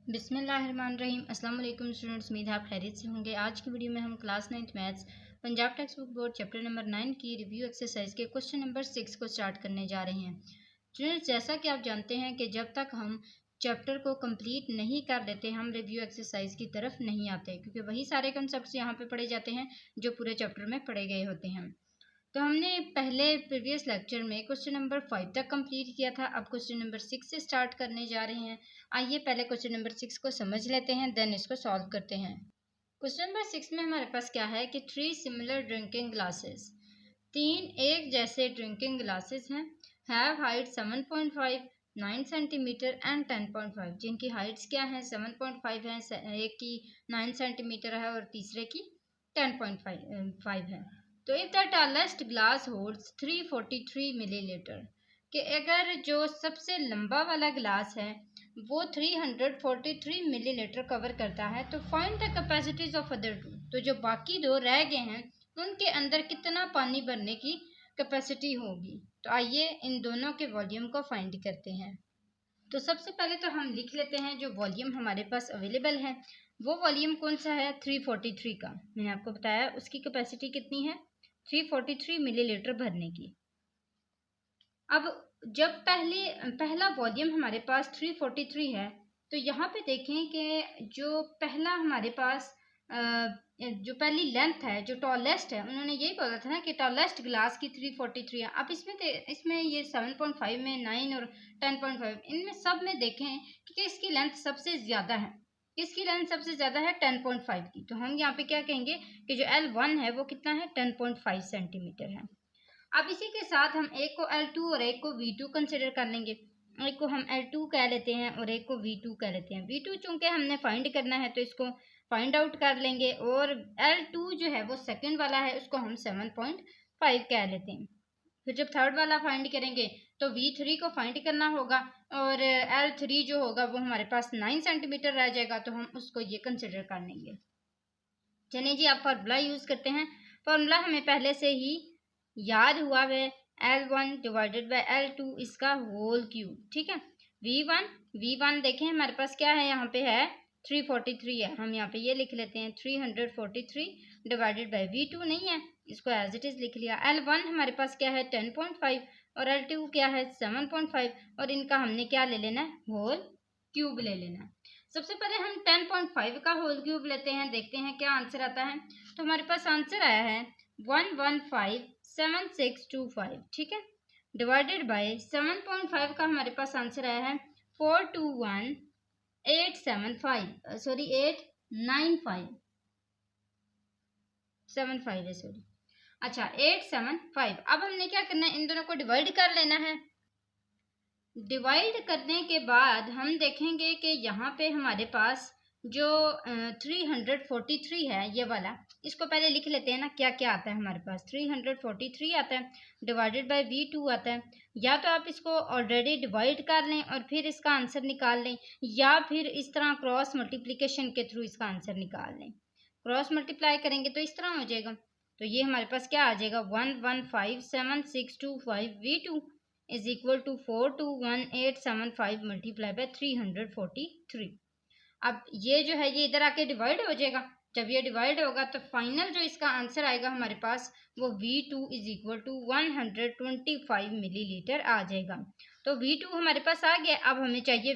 बिस्मिल्लाहिर्रहमानिर्रहीम। अस्सलाम वालेकुम स्टूडेंट्स, उम्मीद है आप खैरियत से होंगे। आज की वीडियो में हम class 9th maths Punjab text book board chapter number 9 की रिव्यू एक्सरसाइज के क्वेश्चन नंबर 6 को स्टार्ट करने जा रहे हैं। स्टूडेंट्स, जैसा कि आप जानते हैं कि जब तक हम चैप्टर को कंप्लीट नहीं कर लेते हम रिव्यू एक्सरसाइज की तरफ नहीं आते, क्योंकि वही सारे कंसेप्ट यहाँ पे पढ़े जाते हैं जो पूरे चैप्टर में पढ़े गए होते हैं। तो हमने पहले प्रीवियस लेक्चर में क्वेश्चन नंबर 5 तक कंप्लीट किया था। अब क्वेश्चन नंबर 6 से स्टार्ट करने जा रहे हैं। आइए पहले क्वेश्चन नंबर 6 को समझ लेते हैं, देन इसको सॉल्व करते हैं। क्वेश्चन नंबर 6 में हमारे पास क्या है कि 3 सिमिलर ड्रिंकिंग ग्लासेस, 3 एक जैसे ड्रिंकिंग ग्लासेस हैं, हैव हाइट 7.5, 9 सेंटीमीटर एंड 10.5, जिनकी हाइट्स क्या है 7.5 है, एक की 9 सेंटीमीटर है और तीसरे की 10.5 है। तो if the tallest glass holds 343 millilitre, कि अगर जो सबसे लंबा वाला ग्लास है वो 343 मिलीलीटर कवर करता है, तो find the capacities of other two, तो जो बाकी दो रह गए हैं उनके अंदर कितना पानी भरने की कैपेसिटी होगी। तो आइए इन दोनों के वॉल्यूम को फाइंड करते हैं। तो सबसे पहले तो हम लिख लेते हैं जो वॉल्यूम हमारे पास अवेलेबल है। वो वॉल्यूम कौन सा है 343 का, मैंने आपको बताया उसकी कैपेसिटी कितनी है 343 मिलीलीटर भरने की। अब जब पहला वॉल्यूम हमारे पास 343 है, तो यहाँ पे देखें कि जो पहला हमारे पास जो पहली लेंथ है जो टॉलेस्ट है, उन्होंने यही बोला था ना कि टॉलेस्ट ग्लास की 343 है। अब इसमें ये 7.5 में 9 और 10.5 इनमें सब में देखें कि इसकी लेंथ सबसे ज़्यादा है। इसकी लेंथ सबसे ज़्यादा है 10.5 की, तो हम यहाँ पे क्या कहेंगे कि जो L1 है वो कितना है 10.5 सेंटीमीटर है। अब इसी के साथ हम एक को L2 और एक को V2 कंसिडर कर लेंगे। एक को हम L2 कह लेते हैं और एक को V2 कह लेते हैं। V2 चूंकि हमने फाइंड करना है तो इसको फाइंड आउट कर लेंगे, और L2 जो है वो सेकंड वाला है, उसको हम 7.5 कह लेते हैं। फिर जब थर्ड वाला फाइंड करेंगे तो V3 को फाइंड करना होगा, और L3 जो होगा वो हमारे पास 9 सेंटीमीटर रह जाएगा, तो हम उसको ये कंसिडर कर लेंगे। चलिए जी, आप फार्मूला यूज़ करते हैं। फार्मूला हमें पहले से ही याद हुआ है, L1 डिवाइडेड बाई L2 इसका होल क्यूब, ठीक है। V1 देखें हमारे पास क्या है, यहाँ पे है 343 है, हम यहाँ पे ये लिख लेते हैं 343 डिवाइडेड बाई V2 नहीं है, इसको एज इट इज़ लिख लिया। L1 हमारे पास क्या है 10.5 और L2 क्या है 7.5, और इनका हमने क्या ले लेना है होल क्यूब ले लेना है। सबसे पहले हम 10.5 का होल क्यूब लेते हैं, देखते हैं क्या आंसर आता है। तो हमारे पास आंसर आया है 1157625, ठीक है, डिवाइडेड बाय 7.5 का हमारे पास आंसर आया है 421875, सॉरी 89575 है, सॉरी, अच्छा 875। अब हमने क्या करना है, इन दोनों को डिवाइड कर लेना है। डिवाइड करने के बाद हम देखेंगे कि यहाँ पे हमारे पास जो 343 है ये वाला, इसको पहले लिख लेते हैं ना क्या क्या आता है हमारे पास। 343 आता है डिवाइडेड बाय V2 आता है। या तो आप इसको ऑलरेडी डिवाइड कर लें और फिर इसका आंसर निकाल लें, या फिर इस तरह क्रॉस मल्टीप्लिकेशन के थ्रू इसका आंसर निकाल लें। क्रॉस मल्टीप्लाई करेंगे तो इस तरह हो जाएगा, तो ये हमारे पास क्या आ जाएगा 1157625 V2 is equal to 421875 multiply by 343। अब ये जो है ये इधर आके डिवाइड हो जाएगा। जब ये डिवाइड होगा तो फाइनल जो इसका आंसर आएगा हमारे पास वो V2 is equal to 125 millilitre आ जाएगा। तो V2 हमारे पास आ गया। अब हमें चाहिए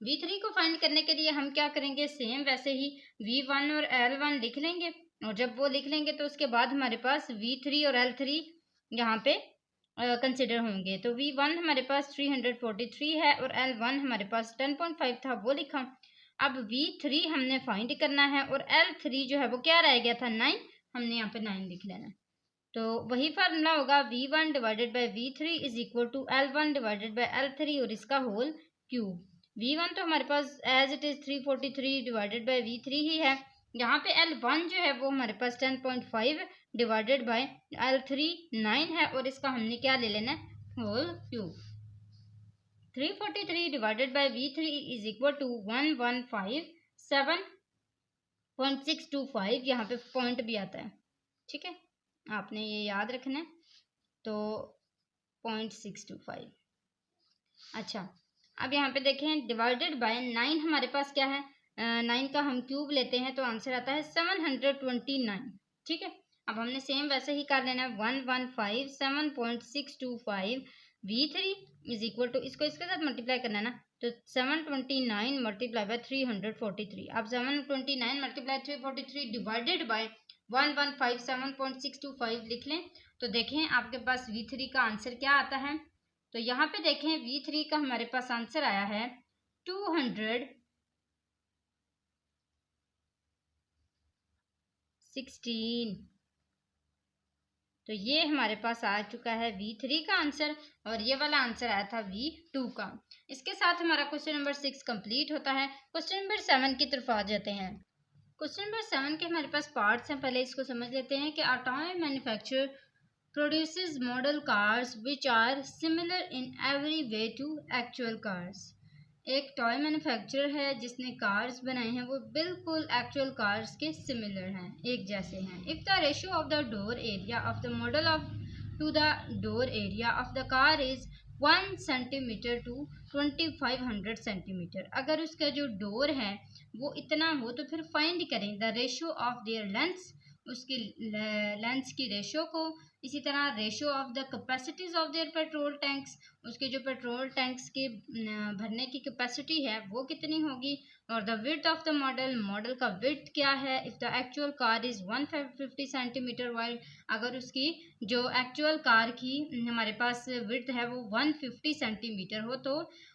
V3 को फाइंड करने के लिए हम क्या करेंगे, सेम वैसे ही V1 और L1 लिख लेंगे, और जब वो लिख लेंगे तो उसके बाद हमारे पास V3 और L3 यहाँ पे कंसिडर होंगे। तो V1 हमारे पास 343 है और L1 हमारे पास 10.5 था, वो लिखा। अब V3 हमने फाइंड करना है और L3 जो है वो क्या रह गया था 9, हमने यहाँ पे 9 लिख लेना। तो वही फार्मूला होगा V1 divided by V3 is equal to L1 divided by L3 और इसका होल क्यूब। V1 तो हमारे पास as it is 343 divided by V3 ही है। यहाँ पे L1 जो है वो हमारे पास 10.5 डिवाइडेड बाई L3 9 है, और इसका हमने क्या ले लेना है whole cube. 343 divided by V3 is equal to 117.625, यहाँ पे पॉइंट भी आता है, ठीक है, आपने ये याद रखना है। तो 0.625। अच्छा, अब यहाँ पे देखें डिवाइडेड बाय 9 हमारे पास क्या है, 9 का हम क्यूब लेते हैं तो आंसर आता है 729। ठीक है, अब हमने सेम वैसे ही कर लेना है 117.625 V3 इज इक्वल टू, इसको इसके साथ मल्टीप्लाई करना है ना, तो 729 मल्टीप्लाई बाय 343। अब 729 मल्टीप्लाई 343 डिवाइडेड बाय 1157.625 लिख लें तो देखें आपके पास V3 का आंसर क्या आता है। तो यहाँ पे देखें V3 का हमारे पास आंसर आया है 216। तो ये हमारे पास आ चुका है V3 का आंसर और ये वाला आंसर आया था V2 का। इसके साथ हमारा क्वेश्चन नंबर 6 कंप्लीट होता है। क्वेश्चन नंबर 7 की तरफ आ जाते हैं। क्वेश्चन नंबर 7 के हमारे पास पार्ट्स हैं, पहले इसको समझ लेते हैं कि a toy manufacturer produces model cars which are similar in every way to actual cars। एक टॉय मैन्युफैक्चरर है जिसने कार्स बनाए हैं वो बिल्कुल एक्चुअल कार्स के सिमिलर हैं, एक जैसे हैं। If the ratio of the door area of the model of to the door area of the car is 1 centimetre to 2500 centimetre, अगर उसका जो डोर है वो इतना हो तो फिर फाइंड करें the ratio of their lengths, उसकी लेंथ्स की रेशियो को। इसी तरह ratio of the capacities of their petrol tanks, उसके जो पेट्रोल टैंक्स के भरने की कैपेसिटी है वो कितनी होगी। और the width of the model, model का विड्थ क्या है। If the actual car is 150 centimetre wide, अगर उसकी जो एक्चुअल कार की हमारे पास विड्थ है वो 150 सेंटीमीटर हो तो।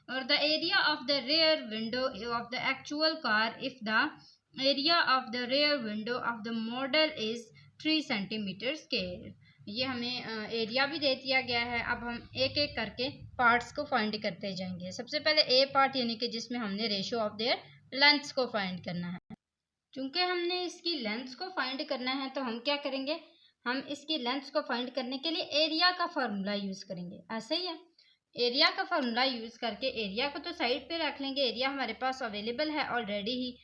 और the area of the rear window of the actual car if the area of the rear window of the model is 3 centimetre square. ये हमें एरिया भी दे दिया गया है। अब हम एक एक करके पार्ट्स को फाइंड करते जाएंगे। सबसे पहले ए पार्ट यानी कि जिसमें हमने रेशियो ऑफ देयर लेंथ्स को फाइंड करना है। चूंकि हमने इसकी लेंथ्स को फाइंड करना है तो हम क्या करेंगे, हम इसकी लेंथ्स को फाइंड करने के लिए एरिया का फार्मूला यूज करेंगे। ऐसे ही है, एरिया का फार्मूला यूज करके एरिया को तो साइड पे रख लेंगे, एरिया हमारे पास अवेलेबल है ऑलरेडी ही।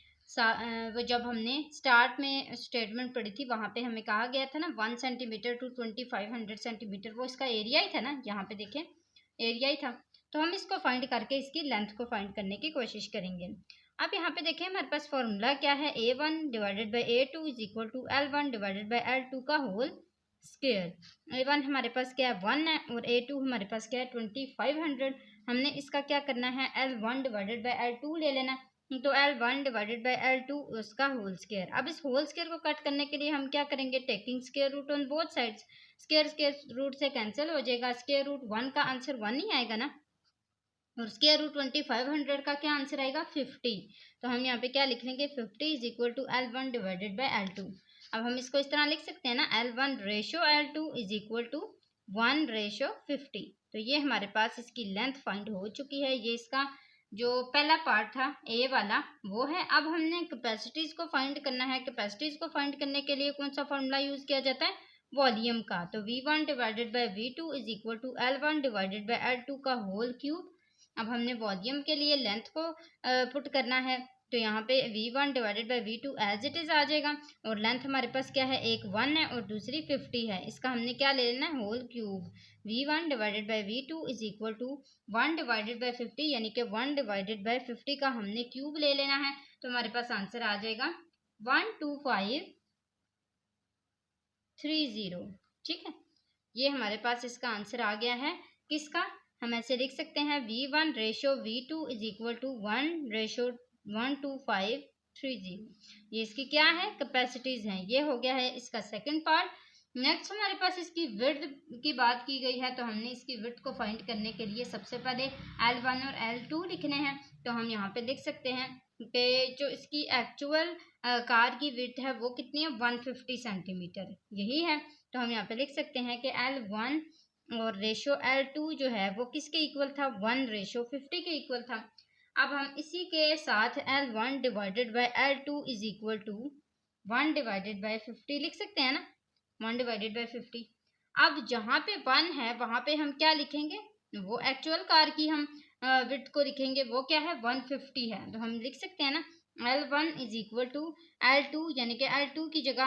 वो जब हमने स्टार्ट में स्टेटमेंट पढ़ी थी वहाँ पे हमें कहा गया था ना 1 सेंटीमीटर टू 2500 सेंटीमीटर, वो इसका एरिया ही था ना, यहाँ पे देखें एरिया ही था। तो हम इसको फाइंड करके इसकी लेंथ को फाइंड करने की कोशिश करेंगे। अब यहाँ पे देखें हमारे पास फॉर्मूला क्या है, A1 divided by A2 is equal to L1 divided by L2 का होल स्क्वायर। A1 हमारे पास क्या है 1 है और A2 हमारे पास क्या है 2500। हमने इसका क्या करना है L1 डिवाइडेड बाई L2 ले लेना, तो L1 डिवाइडेड बाई L2 उसका होल स्क्वायर। अब इस होल स्क्वायर को कट करने के लिए हम क्या करेंगे, taking square root on both sides, square square root से कैंसिल हो जाएगा, स्क्वायर रूट 1 का आंसर 1 ही आएगा ना, और स्क्वायर रूट 2500 का क्या आंसर आएगा 50। तो हम यहाँ पे क्या लिख लेंगे 50 is equal to L1 divided by L2। अब हम इसको इस तरह लिख सकते हैं ना, L1 ratio L2 is equal to 1 ratio 50। तो ये हमारे पास इसकी लेंथ फाइंड हो चुकी है। ये इसका जो पहला पार्ट था ए वाला वो है। अब हमने कैपेसिटीज को फाइंड करना है। कैपेसिटीज को फाइंड करने के लिए कौन सा फॉर्मूला यूज किया जाता है, वॉल्यूम का। तो V1 divided by V2 is equal to L1 divided by L2 का होल क्यूब। अब हमने वॉल्यूम के लिए लेंथ को पुट करना है, तो यहाँ पे V1 divided by V2 as it is आ जाएगा। और लेंथ हमारे पास क्या है, एक 1 है और दूसरी 50 है, इसका हमने क्या ले लेना है whole cube. V1 divided by V2 is equal to 1 divided by 50 यानी कि 1 डिवाइडेड बाई 50 का हमने क्यूब ले लेना है। तो हमारे पास आंसर आ जाएगा 12530। ठीक है, ये हमारे पास इसका आंसर आ गया है। किसका, हम ऐसे लिख सकते हैं V1 ratio V2 is equal to 1 ratio 12530। ये इसकी क्या है, कैपेसिटीज हैं। ये हो गया है इसका सेकंड पार्ट। नेक्स्ट हमारे पास इसकी विड्थ की बात की गई है, तो हमने इसकी विड्थ को फाइंड करने के लिए सबसे पहले L1 और L2 लिखने हैं। तो हम यहाँ पे लिख सकते हैं कि जो इसकी एक्चुअल कार की विड्थ है वो कितनी है 150 सेंटीमीटर, यही है। तो हम यहाँ पे लिख सकते हैं कि L1 और रेशो L2 जो है वो किसके इक्वल था, 1 रेशो 50 के इक्वल था। अब हम इसी के साथ L1 divided by L2 is equal to 1 divided by 50 लिख सकते हैं ना, 1 डिवाइडेड बाई 50। अब जहाँ पे 1 है वहाँ पे हम क्या लिखेंगे, वो एक्चुअल कार की हम विड्थ को लिखेंगे, वो क्या है 150 है। तो हम लिख सकते हैं ना L1 is equal to L2, यानी कि L2 की जगह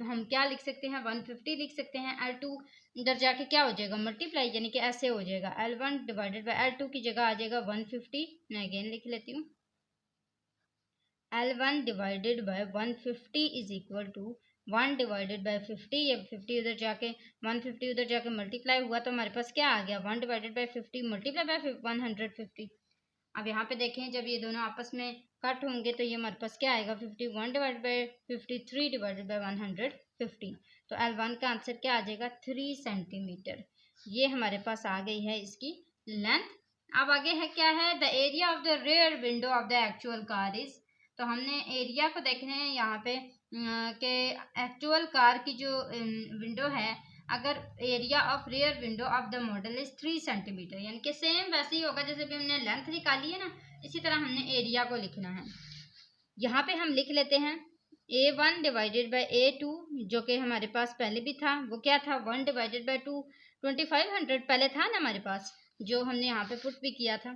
हम क्या लिख सकते हैं, 150 लिख सकते हैं। L2 इधर जाके क्या हो जाएगा, मल्टीप्लाई, यानी कि ऐसे हो जाएगा, L1 डिवाइडेड बाई L2 की जगह आ जाएगा 150। मैं अगेन लिख लेती हूँ, L1 divided by 150 is equal to 1 divided by 50। ये 50 उधर जाके 150 उधर जाके मल्टीप्लाई हुआ तो हमारे पास क्या आ गया, 1 डिवाइडेड बाई 50 मल्टीप्लाई बाई 150। अब यहाँ पे देखें, जब ये दोनों आपस में कट होंगे तो ये हमारे पास क्या आएगा, 51 डिवाइडेड बाई 53 डिवाइडेड बाई 150। तो L1 का आंसर क्या आ जाएगा, 3 सेंटीमीटर। ये हमारे पास आ गई है इसकी लेंथ। अब आगे है क्या है, the area of the rear window of the actual car is. तो हमने एरिया को देखना है यहाँ पे कि एक्चुअल कार की जो विंडो है, अगर area of rear window of the model is 3 centimetre, यानी कि सेम वैसे ही होगा जैसे भी हमने लेंथ निकाली है ना, इसी तरह हमने एरिया को लिखना है। यहाँ पे हम लिख लेते हैं A1 डिवाइडेड बाई A2, जो कि हमारे पास पहले भी था, वो क्या था, 1 डिवाइडेड बाई 2, 2500 पहले था ना हमारे पास, जो हमने यहाँ पे पुट भी किया था।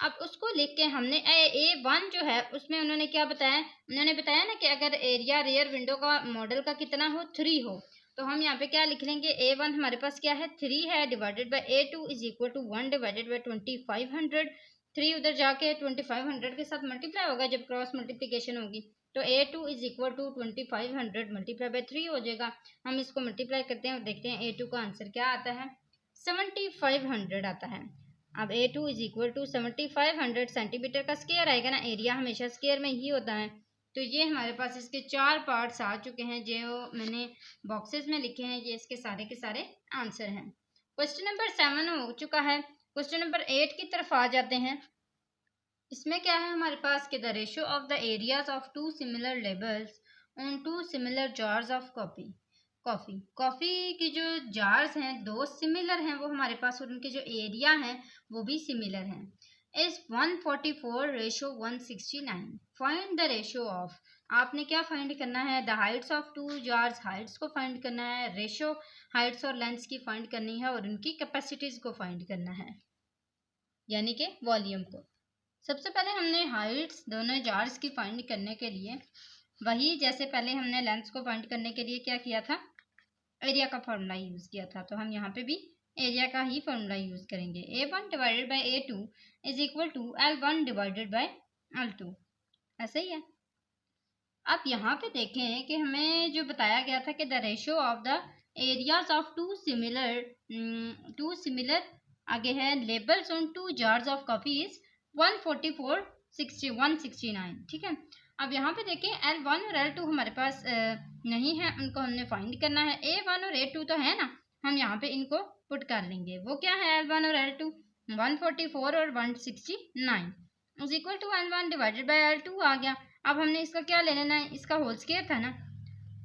अब उसको लिख के हमने A1 जो है उसमें उन्होंने क्या बताया, उन्होंने बताया ना कि अगर एरिया रियर विंडो का मॉडल का कितना हो, 3 हो, तो हम यहाँ पे क्या लिख लेंगे, A1 हमारे पास क्या है, 3 है, divided by A2 is equal to 1 divided by 2500। 3 उधर जाके 2500 के साथ मल्टीप्लाई होगा जब क्रॉस मल्टीप्लिकेशन होगी, तो A2 is equal to 2500 multiply by 3 हो जाएगा। हम इसको मल्टीप्लाई करते हैं और देखते हैं A2 का आंसर क्या आता है, 7500 आता है। अब A2 is equal to 7500 centimetre का स्क्वायर आएगा ना, एरिया हमेशा स्क्वायर में ही होता है। तो ये हमारे पास इसके 4 पार्ट्स आ चुके हैं, जो मैंने बॉक्सेस में लिखे हैं, ये इसके सारे के सारे आंसर हैं। क्वेश्चन नंबर 7 हो चुका है। क्वेश्चन नंबर 8 की तरफ आ जाते हैं। इसमें क्या है हमारे पास कि the ratio of the areas of 2 similar labels on 2 similar jars of coffee की जो जार्स हैं 2 सिमिलर हैं वो हमारे पास, और उनके जो एरिया हैं वो भी सिमिलर हैं, is 144 ratio 169। Find the ratio of, आपने क्या फाइंड करना है, the Heights of 2 jars, Heights को फाइंड करना है, रेशो हाइट्स और लेंथ्स की फाइंड करनी है, और उनकी कैपेसिटीज को फाइंड करना है, यानी कि वॉल्यूम को। सबसे पहले हमने हाइट्स दोनों जार्स की फाइंड करने के लिए वही जैसे पहले हमने लेंथ्स को फाइंड करने के लिए क्या किया था, एरिया का फॉर्मूला यूज़ किया था, तो हम यहाँ पे भी एरिया का ही फॉर्मूला यूज़ करेंगे। A1 divided by A2 is equal to L1 divided by L2, ऐसे ही है। अब यहाँ पे देखें कि हमें जो बताया गया था कि the ratio of the areas of two similar आगे है labels on 2 jars of coffee is 144 169, ठीक है। अब यहाँ पे देखें L1 और L2 हमारे पास नहीं है, उनको हमने फाइंड करना है। A1 और A2 तो है ना, हम यहाँ पे इनको पुट कर लेंगे। वो क्या है L1 और L2, 144 और 169 is equal to L1 divided by L2 आ गया। अब हमने इसका क्या ले लेना है, इसका होल स्क्वायर था ना,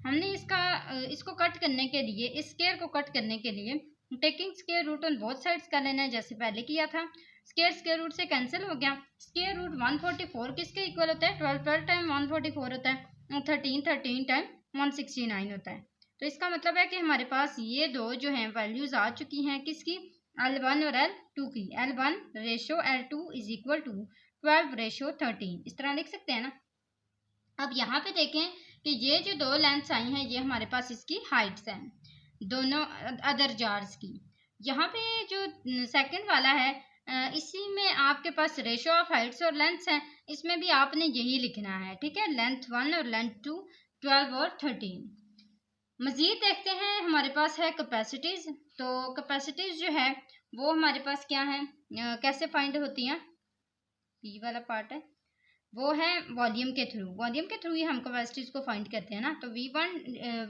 हमने इसको कट करने के लिए, इस स्क्वायर को कट करने के लिए taking square root on both sides कर लेना है, जैसे पहले किया था। स्क्वायर रूट से कैंसिल हो गया। स्क्वायर रूट 144 किसके इक्वल होता है, 12 टाइम 144 होता है, और 13 टाइम 169 होता है। तो इसका मतलब है कि हमारे पास ये दो जो हैं वैल्यूज आ चुकी हैं, किसकी, L1 और L2 की। L1 ratio L2 is equal to 12 ratio 13, इस तरह लिख सकते हैं ना। अब यहाँ पे देखें कि ये जो दो लेंथ्स आई हैं ये हमारे पास इसकी हाइट्स हैं दोनों अदर जार्स की। यहाँ पे जो सेकंड वाला है इसी में आपके पास रेशो ऑफ हाइट्स और लेंथ्स हैं, इसमें भी आपने यही लिखना है, ठीक है, लेंथ 1 और लेंथ 2, 12 और 13। मज़ीद देखते हैं हमारे पास है कैपेसिटीज़। तो कैपेसिटीज़ जो है वो हमारे पास क्या है, कैसे फाइंड होती हैं, ये वाला पार्ट है, वो है वॉल्यूम के थ्रू ही हम कैपेसिटीज को फाइंड करते हैं ना। तो V1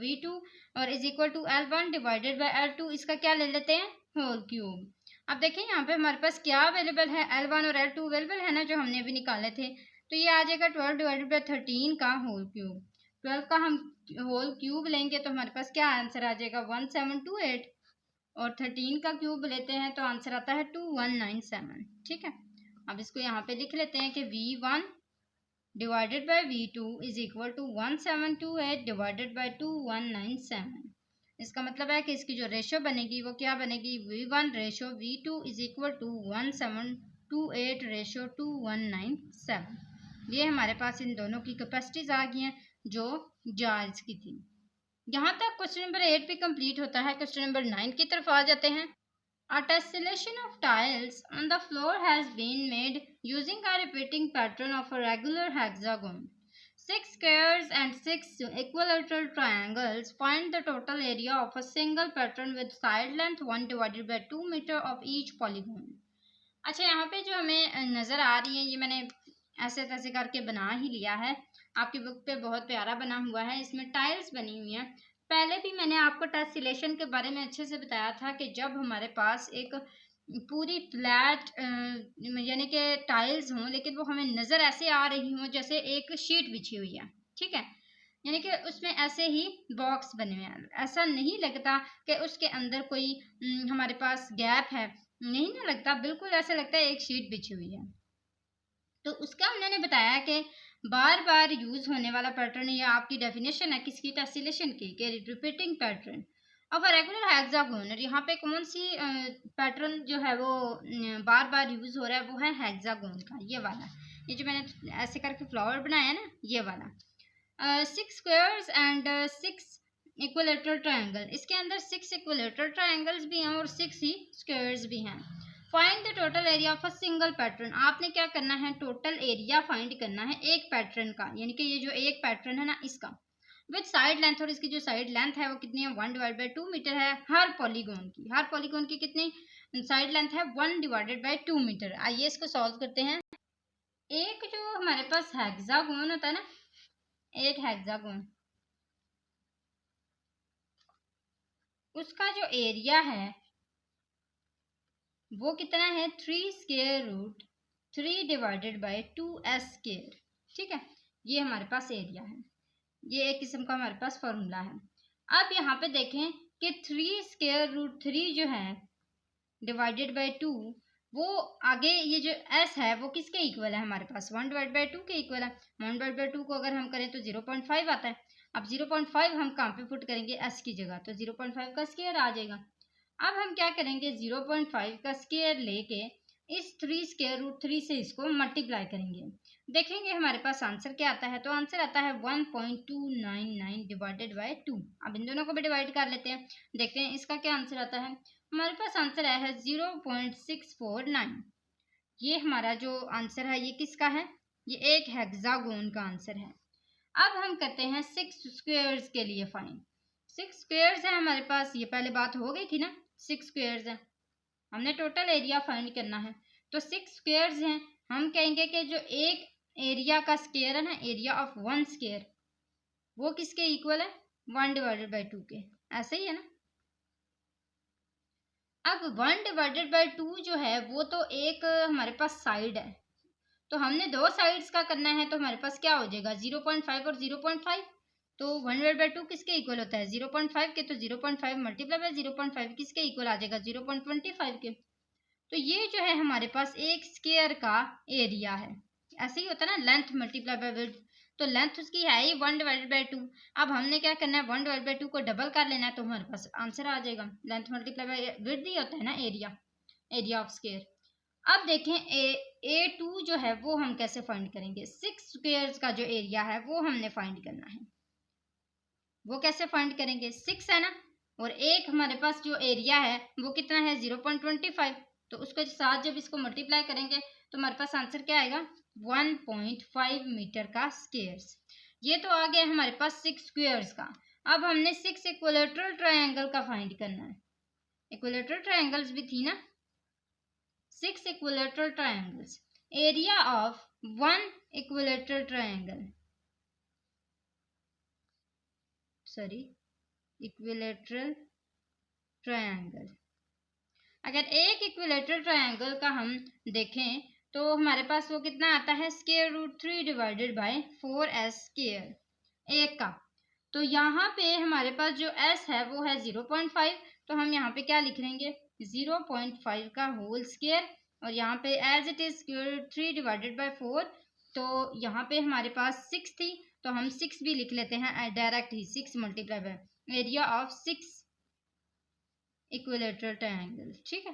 V2 और is equal to L1 divided by L2, इसका क्या ले लेते हैं, होल क्यूब। अब देखिए यहाँ पे हमारे पास क्या अवेलेबल है, L1 और L2 अवेलेबल है ना, जो हमने भी निकाले थे। तो ये आ जाएगा 12 डिवाइडेड बाई 13 का होल क्यूब। 12 का हम होल क्यूब लेंगे तो हमारे पास क्या आंसर आ जाएगा, 1728, और 13 का क्यूब लेते हैं तो आंसर आता है 2197, ठीक है। अब इसको यहाँ पे लिख लेते हैं कि V1 divided by V2 is equal to 1728 divided by 2197। इसका मतलब है कि इसकी जो रेशो बनेगी वो क्या बनेगी, V1 ratio V2 is equal to 1728 ratio 2197। ये हमारे पास इन दोनों की कैपेसिटीज आ गई हैं जो जार्स की थी। यहाँ तक क्वेश्चन नंबर 8 भी कंप्लीट होता है। क्वेश्चन नंबर 9 की तरफ आ जाते हैं। A tessellation of tiles on the floor has been made using a repeating pattern of a regular hexagon. 6 squares and 6 equilateral triangles. Find the total area of a single pattern with side length 1 divided by 2 meter of each polygon. अच्छा, यहाँ पे जो हमें नज़र आ रही है, ये मैंने ऐसे तैसे करके बना ही लिया है। आपकी बुक पे बहुत प्यारा बना हुआ है, इसमें टाइल्स बनी हुई हैं। पहले भी मैंने आपको टेसिलेशन के बारे में अच्छे से बताया था कि जब हमारे पास एक पूरी फ्लैट यानी कि टाइल्स हों, लेकिन वो हमें नज़र ऐसे आ रही हों जैसे एक शीट बिछी हुई है, ठीक है, यानी कि उसमें ऐसे ही बॉक्स बने हुए हैं। ऐसा नहीं लगता कि उसके अंदर कोई हमारे पास गैप है, नहीं ना लगता, बिल्कुल ऐसा लगता है एक शीट बिछी हुई है। तो उसका उन्होंने बताया कि बार बार यूज होने वाला पैटर्न, या आपकी डेफिनेशन है किसकी, टेसिलेशन की, कि repeating pattern of a regular hexagon. यहाँ पे कौन सी पैटर्न जो है वो बार बार यूज हो रहा है, वो है हेक्सागोन का, ये वाला, ये जो मैंने ऐसे करके फ्लावर बनाया ना, ये वाला। 6 स्क्वायर्स एंड 6 इक्विलेटरल ट्रायंगल, इसके अंदर 6 इक्विलेटरल ट्रायंगल्स भी हैं और 6 ही स्क्वायर्स भी हैं। Find the total area of a single pattern, आपने क्या करना है, टोटल एरिया फाइंड करना है एक पैटर्न का, यानी कि ये जो एक पैटर्न है ना इसका, विद साइड लेंथ, और इसकी जो साइड लेंथ है वो कितनी है, 1 डिवाइड बाई 2 मीटर है हर पॉलीगॉन की। हर पॉलीगॉन की कितनी साइड लेंथ है, 1 डिवाइडेड बाई 2 मीटर। आइए इसको सॉल्व करते हैं। एक जो हमारे पास हेक्सागोन होता है ना, एक हेक्सागोन, उसका जो एरिया है वो कितना है, 3 square root 3 divided by 2s square, ठीक है, ये हमारे पास एरिया है। ये एक किस्म का हमारे पास फॉर्मूला है। अब यहाँ पे देखें कि 3 स्क्वायर रूट 3 जो है डिवाइडेड बाई 2, वो आगे ये जो s है वो किसके इक्वल है, हमारे पास 1 डिवाइड बाई 2 के इक्वल है। 1 डिवाइड बाई 2 को अगर हम करें तो 0.5 आता है। अब 0.5 हम कहाँ पे पुट करेंगे, s की जगह, तो 0.5 का स्क्वायर आ जाएगा। अब हम क्या करेंगे, 0.5 का स्क्वायर लेके इस 3 स्क्वायर रूट 3 से इसको मल्टीप्लाई करेंगे, देखेंगे हमारे पास आंसर क्या आता है। तो आंसर आता है 1.299 डिवाइडेड बाई 2। अब इन दोनों को भी डिवाइड कर लेते हैं, देखते हैं इसका क्या आंसर आता है। हमारे पास आंसर आया है 0.649। ये हमारा जो आंसर है ये किसका है, ये एक हेक्सागोन का आंसर है। अब हम करते हैं 6 स्क्वायर्स के लिए फाइंड। 6 स्क्वायर्स है हमारे पास, ये पहले बात हो गई थी ना, 6 स्क्वायर्स है, हमने टोटल एरिया फाइंड करना है। तो 6 स्क्वायर्स हैं, हम कहेंगे कि जो एक एरिया का स्क्वायर है ना, एरिया ऑफ 1 स्क्वायर, वो किसके इक्वल है, 1 डिवाइडेड बाई 2 के, ऐसे ही है ना। अब 1 डिवाइडेड बाई 2 जो है वो तो एक हमारे पास साइड है, तो हमने दो साइड्स का करना है, तो हमारे पास क्या हो जाएगा, 0.5 और 0.5। तो 1 डिवाइड बाई 2 किसके इक्वल होता है, 0.5 के, तो 0.5 मल्टीप्लाई बाई 0.5 किसके इक्वल आ जाएगा, 0.25 के। तो ये जो है हमारे पास एक स्क्वायर का एरिया है। ऐसे ही होता है ना, लेंथ मल्टीप्लाई बाई विड्थ, तो लेंथ उसकी है ही 1 डिवाइडेड बाई 2। अब हमने क्या करना है, 1 डिवाइड बाई 2 को डबल कर लेना है, तो हमारे पास आंसर आ जाएगा। लेंथ मल्टीप्लाई बाई विड्थ ही होता है ना एरिया, एरिया ऑफ स्क्वायर। अब देखें A2 जो है वो हम कैसे फाइंड करेंगे। 6 स्क्वायर्स का जो एरिया है वो हमने फाइंड करना है। वो कैसे फाइंड करेंगे, 6 है ना, और एक हमारे पास जो एरिया है वो कितना है, 0.25। तो उसके साथ जब इसको मल्टीप्लाई करेंगे तो हमारे पास आंसर क्या आएगा, 1.5 मीटर का स्क्वायर्स। ये तो आ गया हमारे पास 6 स्क्वायर्स का। अब हमने 6 इक्विलेटरल ट्रायंगल का फाइंड करना है। इक्विलेटरल ट्रायंगल्स भी थी ना, 6 equilateral triangles. Area of one equilateral triangle. Equilateral triangle. अगर एक इक्विलेटरल ट्रायंगल का हम देखें तो हमारे पास वो कितना आता है, square root 3 divided by 4s square एक का। तो यहाँ पे हमारे पास जो s है वो है 0.5, तो हम यहाँ पे क्या लिख लेंगे, 0.5 का होल स्क्वायर, और यहाँ पे as it is square root 3 divided by 4। तो यहाँ पे हमारे पास 6 थी, तो हम 6 भी लिख लेते हैं direct he, 6 multiply by area of 6 equilateral triangle, ठीक है।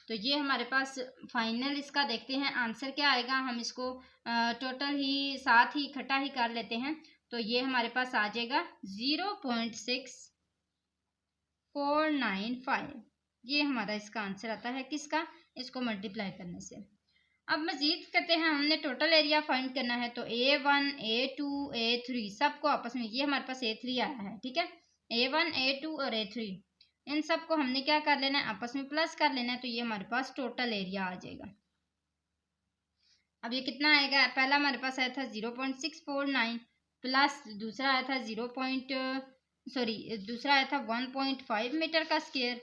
तो ये हमारे पास फाइनल इसका देखते हैं आंसर क्या आएगा। हम इसको टोटल ही साथ ही इकट्ठा ही कर लेते हैं। तो ये हमारे पास आ जाएगा 0.6495। ये हमारा इसका आंसर आता है किसका, इसको मल्टीप्लाई करने से। अब मजीद करते हैं, हमने टोटल एरिया फाइंड करना है। तो A1 A2 A3 सबको आपस में, ये हमारे पास A3 आया है, ठीक है। A1 A2 और A3 इन सबको हमने क्या कर लेना है, आपस में प्लस कर लेना है। तो ये हमारे पास टोटल एरिया आ जाएगा। अब ये कितना आएगा, पहला हमारे पास आया था 0.649 प्लस दूसरा आया था दूसरा आया था 1.5 मीटर का स्क्वायर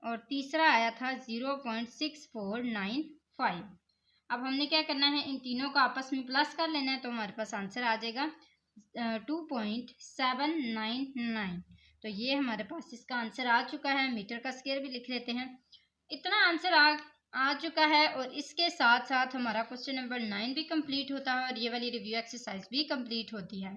और तीसरा आया था 0.6495। अब हमने क्या करना है, इन तीनों को आपस में प्लस कर लेना है। तो हमारे पास आंसर आ जाएगा 2.799। तो ये हमारे पास इसका आंसर आ चुका है। मीटर का स्क्वायर भी लिख लेते हैं। इतना आंसर आ चुका है और इसके साथ साथ हमारा क्वेश्चन नंबर 9 भी कंप्लीट होता है और ये वाली रिव्यू एक्सरसाइज भी कंप्लीट होती है।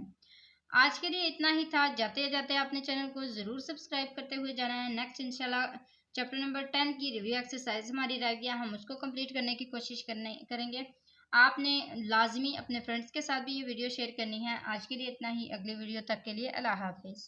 आज के लिए इतना ही था। जाते जाते आपने चैनल को ज़रूर सब्सक्राइब करते हुए जाना है। नेक्स्ट इंशाल्लाह चैप्टर नंबर 10 की रिव्यू एक्सरसाइज हमारी रह गया, हम उसको कंप्लीट करने की कोशिश करेंगे। आपने लाजमी अपने फ्रेंड्स के साथ भी ये वीडियो शेयर करनी है। आज के लिए इतना ही। अगली वीडियो तक के लिए अल्लाह हाफिज़।